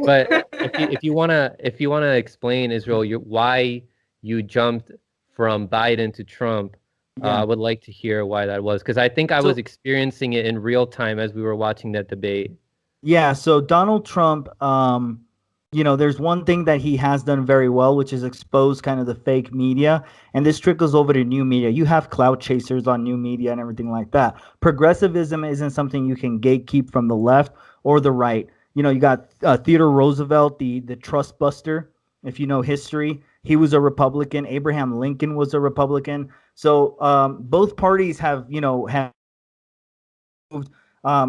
But if you wanna explain Israel, why you jumped from Biden to Trump, I Yeah. would like to hear why that was, because I think I was So experiencing it in real time as we were watching that debate. yeah, so Donald Trump, there's one thing that he has done very well, which is expose kind of the fake media, and this trickles over to new media. You have clout chasers on new media and everything like that. Progressivism isn't something you can gatekeep from the left or the right. You got Theodore Roosevelt, the trust buster. If you know history, he was a Republican. Abraham Lincoln was a Republican. So both parties have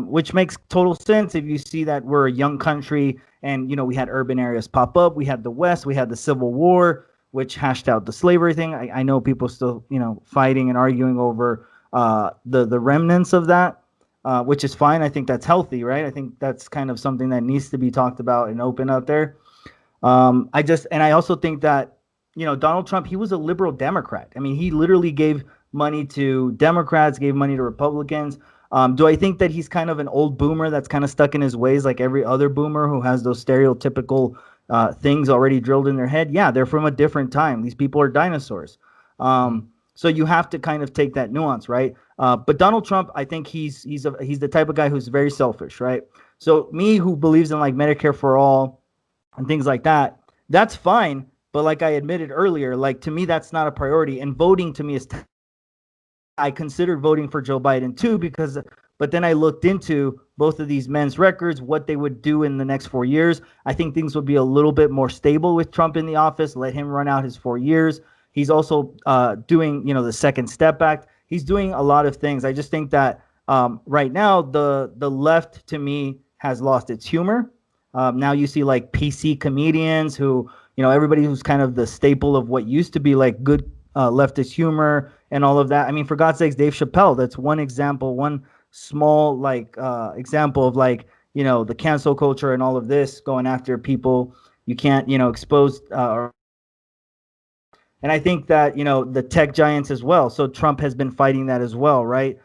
which makes total sense if you see that we're a young country and we had urban areas pop up. We had the West, we had the Civil War, which hashed out the slavery thing. I know people still fighting and arguing over the remnants of that, which is fine. I think that's healthy, right? I think that's kind of something that needs to be talked about and open out there. I also think that Donald Trump, he was a liberal Democrat. I mean, he literally gave money to Democrats, gave money to Republicans. Do I think that he's kind of an old boomer that's kind of stuck in his ways, like every other boomer who has those stereotypical things already drilled in their head? Yeah, they're from a different time. These people are dinosaurs. So you have to kind of take that nuance, right? But Donald Trump, I think he's the type of guy who's very selfish, right? So me, who believes in like Medicare for all and things like that, that's fine. But like I admitted earlier, like to me, that's not a priority. And voting to me is I considered voting for Joe Biden too but then I looked into both of these men's records, what they would do in the next 4 years. I think things would be a little bit more stable with Trump in the office. Let him run out his 4 years. He's also doing, the Second Step Act. He's doing a lot of things. I just think that right now the left to me has lost its humor. Now you see like PC comedians who, everybody who's kind of the staple of what used to be like good leftist humor and all of that. I mean, for God's sakes, Dave Chappelle, that's one example, one small like example of like, the cancel culture and all of this going after people you can't, expose and I think that, the tech giants as well. So Trump has been fighting that as well, right?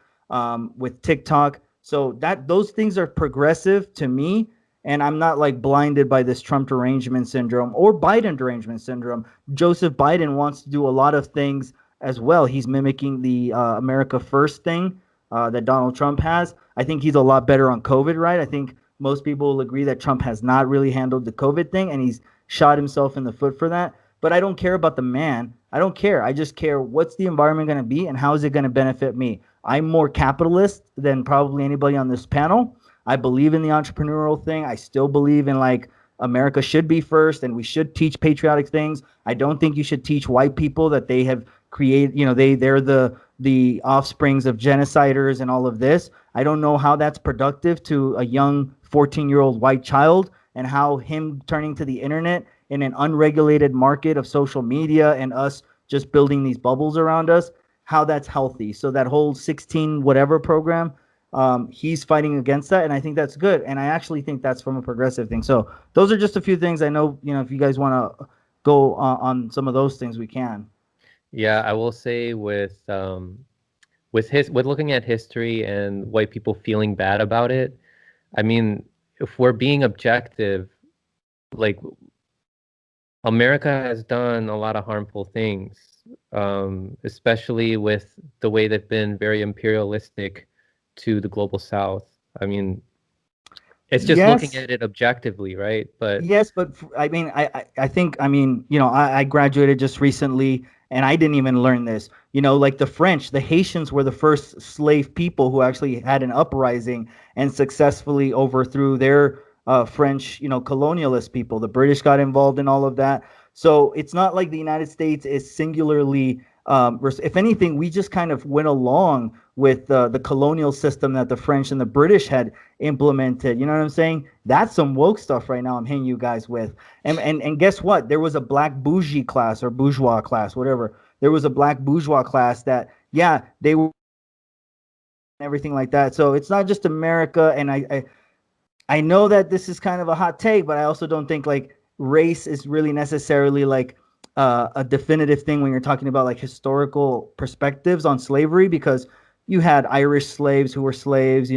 With TikTok. So that those things are progressive to me. And I'm not like blinded by this Trump derangement syndrome or Biden derangement syndrome. Joseph Biden wants to do a lot of things as well. He's mimicking the America First thing that Donald Trump has. I think he's a lot better on COVID, right? I think most people will agree that Trump has not really handled the COVID thing and he's shot himself in the foot for that. But I don't care about the man. I don't care. I just care what's the environment going to be and how is it going to benefit me. I'm more capitalist than probably anybody on this panel. I believe in the entrepreneurial thing. I still believe in like America should be first and we should teach patriotic things. I don't think you should teach white people that they have created, they're the offsprings of genociders and all of this. I don't know how that's productive to a young 14-year-old white child and how him turning to the internet in an unregulated market of social media and us just building these bubbles around us, how that's healthy. So that whole 16 whatever program, he's fighting against that, and I think that's good. And I actually think that's from a progressive thing. So those are just a few things. I know, if you guys want to go on some of those things, we can. Yeah, I will say with looking at history and white people feeling bad about it, I mean, if we're being objective, like America has done a lot of harmful things, especially with the way they've been very imperialistic to the global South. I mean, it's just looking Yes, at it objectively, right? But yes, but I mean, I think, I mean, I graduated just recently and I didn't even learn this. Like the French, the Haitians were the first slave people who actually had an uprising and successfully overthrew their French, colonialist people. The British got involved in all of that. So it's not like the United States is singularly, if anything, we just kind of went along with the colonial system that the French and the British had implemented. You know what I'm saying? That's some woke stuff right now I'm hitting you guys with. And guess what? There was a black bougie class or bourgeois class, whatever. There was a black bourgeois class that, yeah, they were everything like that. So it's not just America. And I know that this is kind of a hot take, but I also don't think like race is really necessarily like a definitive thing when you're talking about like historical perspectives on slavery, because you had Irish slaves who were slaves,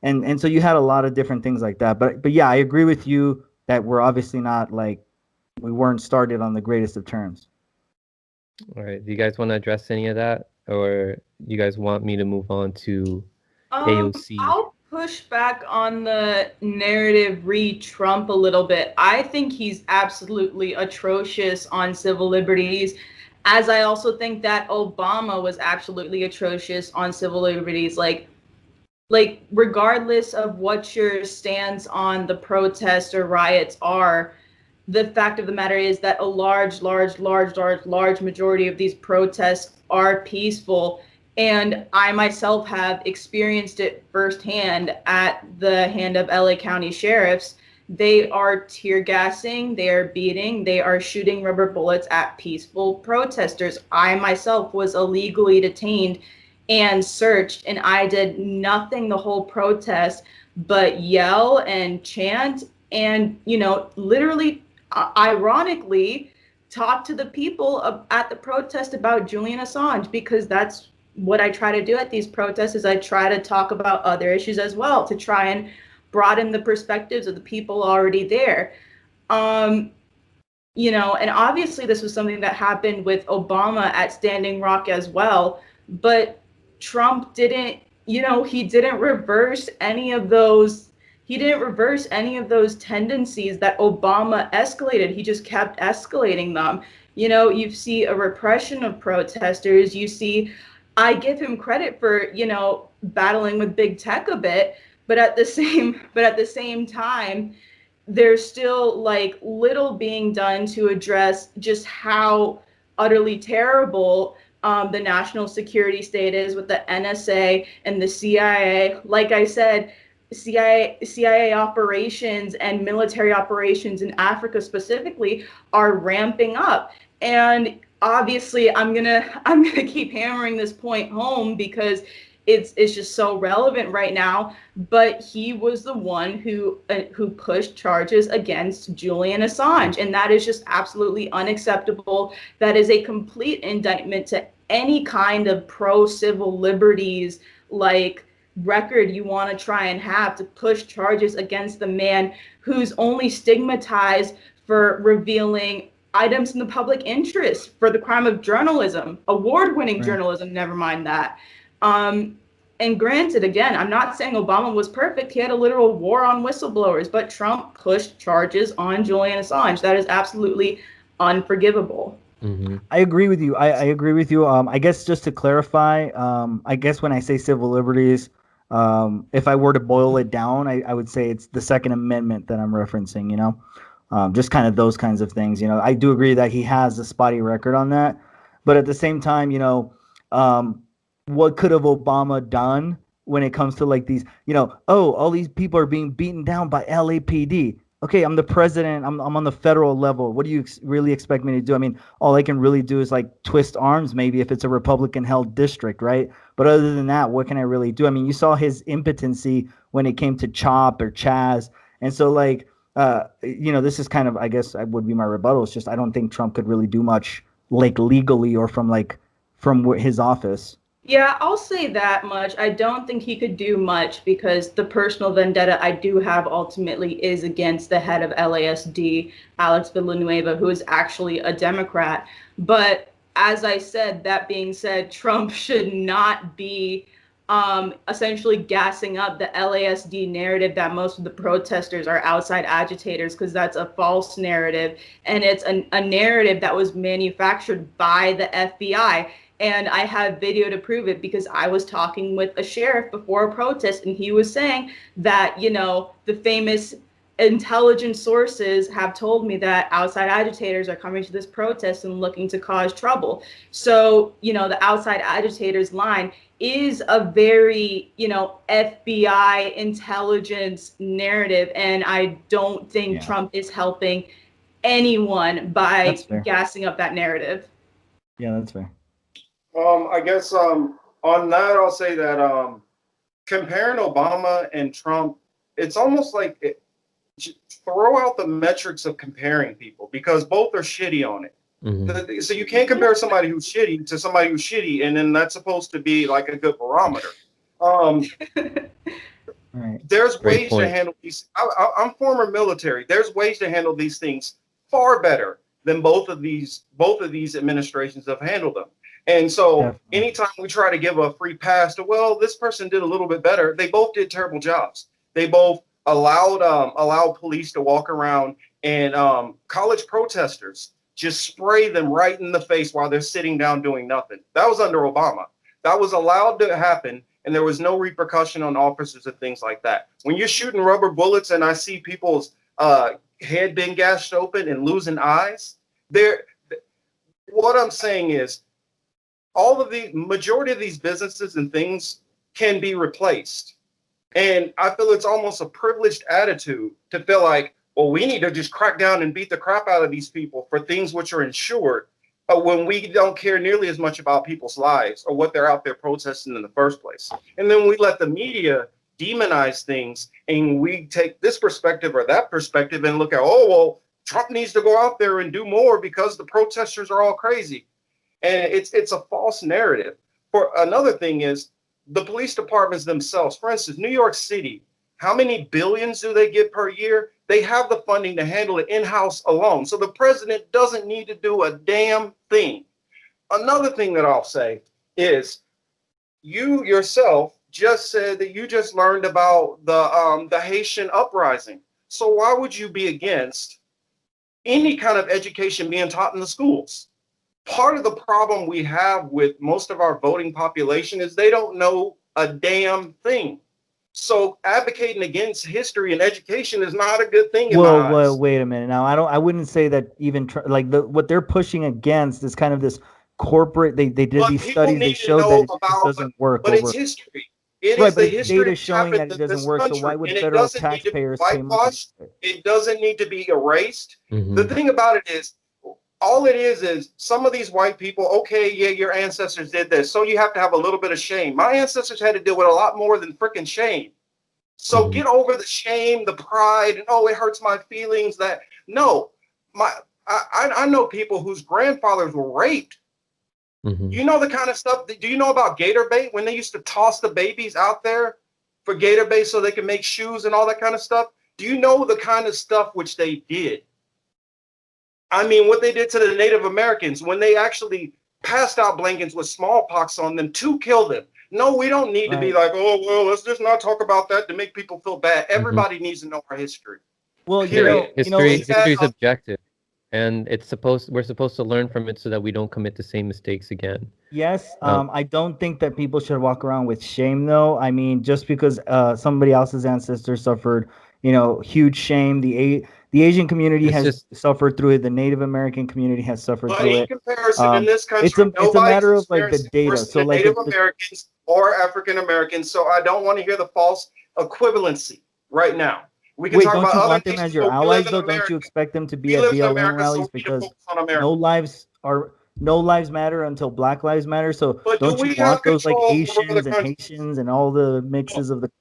And so you had a lot of different things like that. But yeah, I agree with you that we're obviously not like we weren't started on the greatest of terms. All right. Do you guys want to address any of that, or you guys want me to move on to AOC? I'll push back on the narrative re-Trump a little bit. I think he's absolutely atrocious on civil liberties, as I also think that Obama was absolutely atrocious on civil liberties. Like regardless of what your stance on the protests or riots are, the fact of the matter is that a large majority of these protests are peaceful. And I myself have experienced it firsthand at the hand of LA County sheriffs. They are tear gassing, they are beating, they are shooting rubber bullets at peaceful protesters. I myself was illegally detained and searched, and I did nothing the whole protest but yell and chant and, literally, ironically, talk to the people at the protest about Julian Assange, because that's what I try to do at these protests. Is I try to talk about other issues as well, to try and broaden the perspectives of the people already there. And obviously this was something that happened with Obama at Standing Rock as well, but Trump didn't, he didn't reverse any of those. He didn't reverse any of those tendencies that Obama escalated. He just kept escalating them. You see a repression of protesters. You see, I give him credit for, battling with big tech a bit, but at the same time, there's still like little being done to address just how utterly terrible the national security state is with the NSA and the CIA. Like I said, CIA operations and military operations in Africa specifically are ramping up. And obviously I'm gonna keep hammering this point home because it's just so relevant right now. But he was the one who pushed charges against Julian Assange, and that is just absolutely unacceptable. That is a complete indictment to any kind of pro-civil liberties like record you want to try and have, to push charges against the man who's only stigmatized for revealing items in the public interest for the crime of journalism, award-winning journalism, never mind that. And granted, again, I'm not saying Obama was perfect. He had a literal war on whistleblowers, but Trump pushed charges on Julian Assange. That is absolutely unforgivable. Mm-hmm. I agree with you. I agree with you. I guess just to clarify, I guess when I say civil liberties, if I were to boil it down, I would say it's the Second Amendment that I'm referencing, just kind of those kinds of things. I do agree that he has a spotty record on that. But at the same time, what could have Obama done when it comes to like these, all these people are being beaten down by LAPD. Okay, I'm the president. I'm on the federal level. What do you really expect me to do? I mean, all I can really do is like twist arms, maybe if it's a Republican-held district, right? But other than that, what can I really do? I mean, you saw his impotency when it came to CHOP or Chaz. And so like, this is kind of, I guess, would be my rebuttal. It's just I don't think Trump could really do much like legally or from his office. Yeah, I'll say that much. I don't think he could do much because the personal vendetta I do have ultimately is against the head of LASD, Alex Villanueva, who is actually a Democrat. But as I said, that being said, Trump should not be essentially gassing up the LASD narrative that most of the protesters are outside agitators, because that's a false narrative. And it's a narrative that was manufactured by the FBI. And I have video to prove it because I was talking with a sheriff before a protest, and he was saying that, the famous intelligence sources have told me that outside agitators are coming to this protest and looking to cause trouble. So, the outside agitators line is a very, FBI intelligence narrative. And I don't think Trump is helping anyone by gassing up that narrative. Yeah, that's fair. I guess on that, I'll say that comparing Obama and Trump, it's almost like throw out the metrics of comparing people because both are shitty on it. Mm-hmm. So you can't compare somebody who's shitty to somebody who's shitty, and then that's supposed to be like a good barometer. Right. There's Great ways point. to handle these. I'm former military. There's ways to handle these things far better than both of these administrations have handled them. And so Definitely. anytime we try to give a free pass to, well, this person did a little bit better, they both did terrible jobs. They both allowed police to walk around and college protesters just spray them right in the face while they're sitting down doing nothing. That was under Obama. That was allowed to happen, and there was no repercussion on officers and things like that. When you're shooting rubber bullets and I see people's head being gashed open and losing eyes, what I'm saying is all of the majority of these businesses and things can be replaced. And I feel it's almost a privileged attitude to feel like, well, we need to just crack down and beat the crap out of these people for things which are insured, when we don't care nearly as much about people's lives or what they're out there protesting in the first place. And then we let the media demonize things, and we take this perspective or that perspective and look at, oh, well, Trump needs to go out there and do more because the protesters are all crazy. And it's a false narrative. For another thing is the police departments themselves. For instance, New York City, how many billions do they get per year? They have the funding to handle it in-house alone. So the president doesn't need to do a damn thing. Another thing that I'll say is you yourself just said that you just learned about the Haitian uprising. So why would you be against any kind of education being taught in the schools? Part of the problem we have with most of our voting population is they don't know a damn thing. So advocating against history and education is not a good thing in my eyes. Well, wait a minute. Now, I wouldn't say that even what they're pushing against is kind of this corporate. They did But these people studies. They need to showed know that it about- doesn't work. But it's history. It Right, is but the it's history data that's showing that happened it in doesn't this work. So country, why would and it federal doesn't need to be taxpayers pay money? whitewashed. It doesn't need to be erased. Mhm. The thing about it is, all it is some of these white people, okay, yeah, your ancestors did this, so you have to have a little bit of shame. My ancestors had to deal with a lot more than freaking shame. So get over the shame, the pride, and oh, it hurts my feelings. That no, I know people whose grandfathers were raped. You know the kind of stuff. Do you know about gator bait, when they used to toss the babies out there for gator bait so they could make shoes and all that kind of stuff? Do you know the kind of stuff which they did? I mean, what they did to the Native Americans when they actually passed out blankets with smallpox on them to kill them. No, we don't need to be like, oh, well, let's just not talk about that to make people feel bad. Everybody needs to know our history. Well, History is Yeah. objective, and we're supposed to learn from it so that we don't commit the same mistakes again. yes. I don't think that people should walk around with shame, though. I mean, just because somebody else's ancestors suffered, huge shame. The Asian community has suffered through it. The Native American community has suffered But through in it. comparison, in this country, It's a matter of like the nobody's data. worse So than like Native Americans or African Americans. So I don't want to hear the false equivalency right now. We can wait, talk don't about you other want them nations, as your but we allies live in though? Don't America. you expect them to be We at live in BLM America, so rallies we need to because focus on America. no lives matter until Black Lives Matter? So But do don't you we have want those like control over the Asians and country? Haitians and all the mixes of the?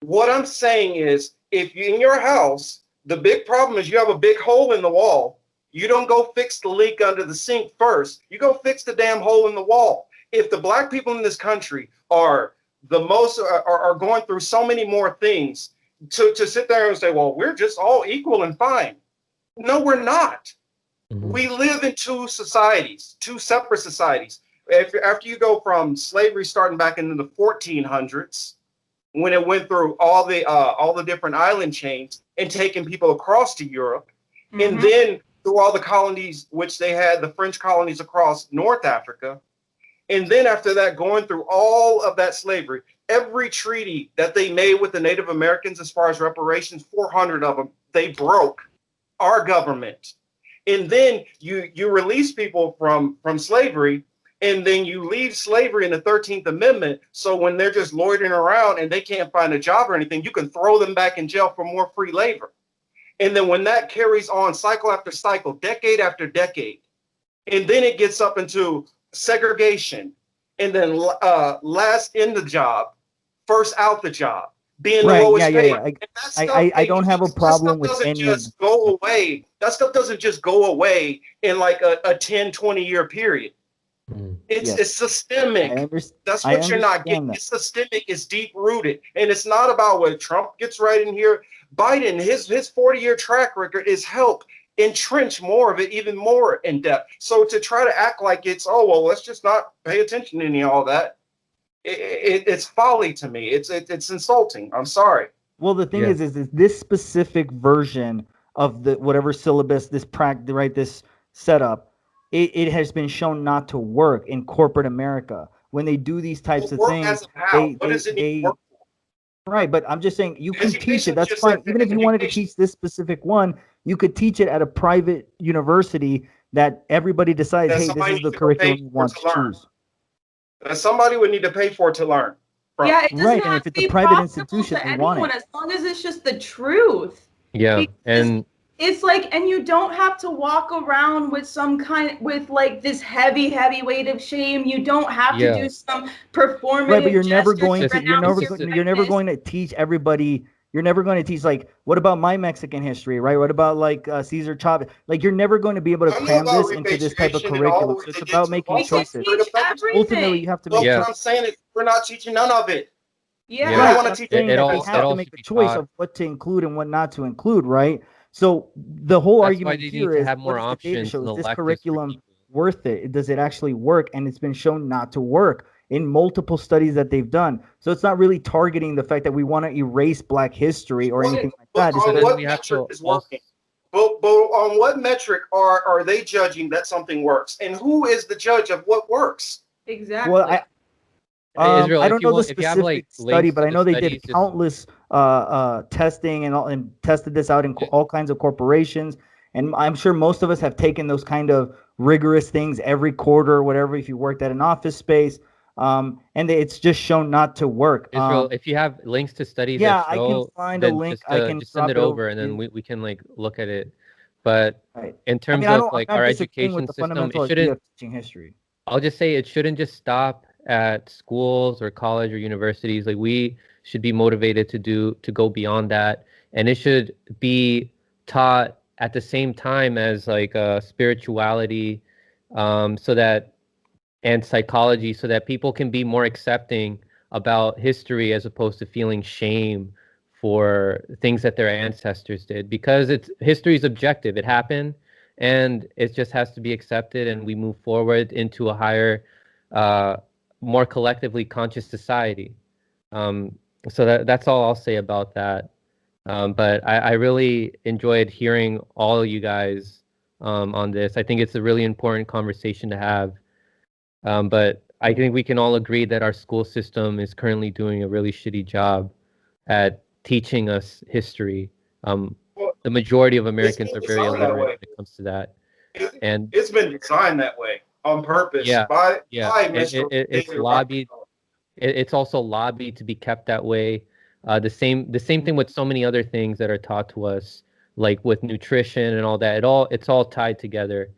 What I'm saying is, if you in your house, the big problem is you have a big hole in the wall. You don't go fix the leak under the sink first. You go fix the damn hole in the wall. If the black people in this country are going through so many more things, to sit there and say, well, we're just all equal and fine. No, we're not. We live in two societies, two separate societies. After you go from slavery starting back into the 1400s, when it went through all the different island chains and taking people across to Europe, and then through all the colonies, which they had the French colonies across North Africa, and then after that, going through all of that slavery, every treaty that they made with the Native Americans as far as reparations, 400 of them, they broke our government. And then you release people from slavery, and then you leave slavery in the 13th Amendment. So when they're just loitering around and they can't find a job or anything, you can throw them back in jail for more free labor. And then when that carries on cycle after cycle, decade after decade, and then it gets up into segregation, and then last in the job, first out the job, being the lowest paid. I don't have a problem with any of just go away. That stuff doesn't just go away in like a 10, 20-year period. Mm. It's Yes. systemic. That's I what you're not getting. understand that. It's systemic. It's deep rooted, and it's not about what Trump gets right in here. Biden, his 40-year track record is help entrench more of it, even more in depth. So to try to act like it's, oh well, let's just not pay attention to any of all that, it's folly to me. It's insulting. I'm sorry. Well, the thing Yeah. is this specific version of the whatever syllabus, this this setup, it has been shown not to work in corporate America. When they do these types of Work things, as a how? What does it need they work for? right. But I'm just saying you can teach Education it. That's just fine. like Even if you wanted to education. teach this specific one, you could teach it at a private university that everybody decides, That hey, this somebody is the needs to go pay curriculum you for want to to learn. choose. Somebody would need to pay for it to learn from. Yeah, it doesn't Right, and have if to it's a be private profitable institution, to they want anyone it. as long as it's just the truth. Yeah, Because and it's like, and you don't have to walk around with with like this heavy weight of shame. You don't have to Yeah. do some performative Right, but you're never gesture going to to you're renounce never your you're never whiteness. going to teach everybody. You're never going to teach like what about my Mexican history, right? What about like Cesar Chavez? Like you're never going to be able to I know cram about this into this type of repatriation and all curriculum. the So way it's they did about to making We can Boston. choices. teach Ultimately, everything. you have to But make Yeah. what I'm saying is we're not teaching none of it. Yeah. Yeah. I Right, wanna I'm teach saying it that all- they it have all to make should a be choice taught. of what to include and what not to include, right? So the whole That's why argument they need here to is have more what is the data options show? and Is this electives for curriculum people. worth it? Does it actually work? And it's been shown not to work in multiple studies that they've done. So it's not really targeting the fact that we want to erase Black history or anything like that. It's On then what we have metric to is working? But on what metric are they judging that something works? And who is the judge of what works? Exactly. well, Israel, I if don't you know the want, if you have like specific study, links but to I the know they did studies, just countless testing and tested this out in all kinds of corporations. And I'm sure most of us have taken those kind of rigorous things every quarter or whatever. If you worked at an office space, it's just shown not to work. Israel, if you have links to studies Yeah, that I can show, find a then link. I can just send drop it it over over, and to then you. we can like look at it. But Right. in I terms mean, of I'm like not our disagreeing with education the system, fundamental it idea shouldn't. of teaching history. I'll just say it shouldn't just stop at schools or college or universities. Like we should be motivated to go beyond that, and it should be taught at the same time as like spirituality, so that and psychology, so that people can be more accepting about history as opposed to feeling shame for things that their ancestors did, because it's history is objective. It happened, and it just has to be accepted, and we move forward into a higher, uh, more collectively conscious society. um, so that's all I'll say about that. But I really enjoyed hearing all you guys on this. I think it's a really important conversation to have. But I think we can all agree that our school system is currently doing a really shitty job at teaching us history. Well, The majority of it's Americans been are very designed that illiterate way. when it comes to that. It, And it's been designed that way on purpose yeah, by and Mr. it's David lobbied. Rockefeller. It's also lobbied to be kept that way. The same thing with so many other things that are taught to us, like with nutrition and all that. It's all tied together.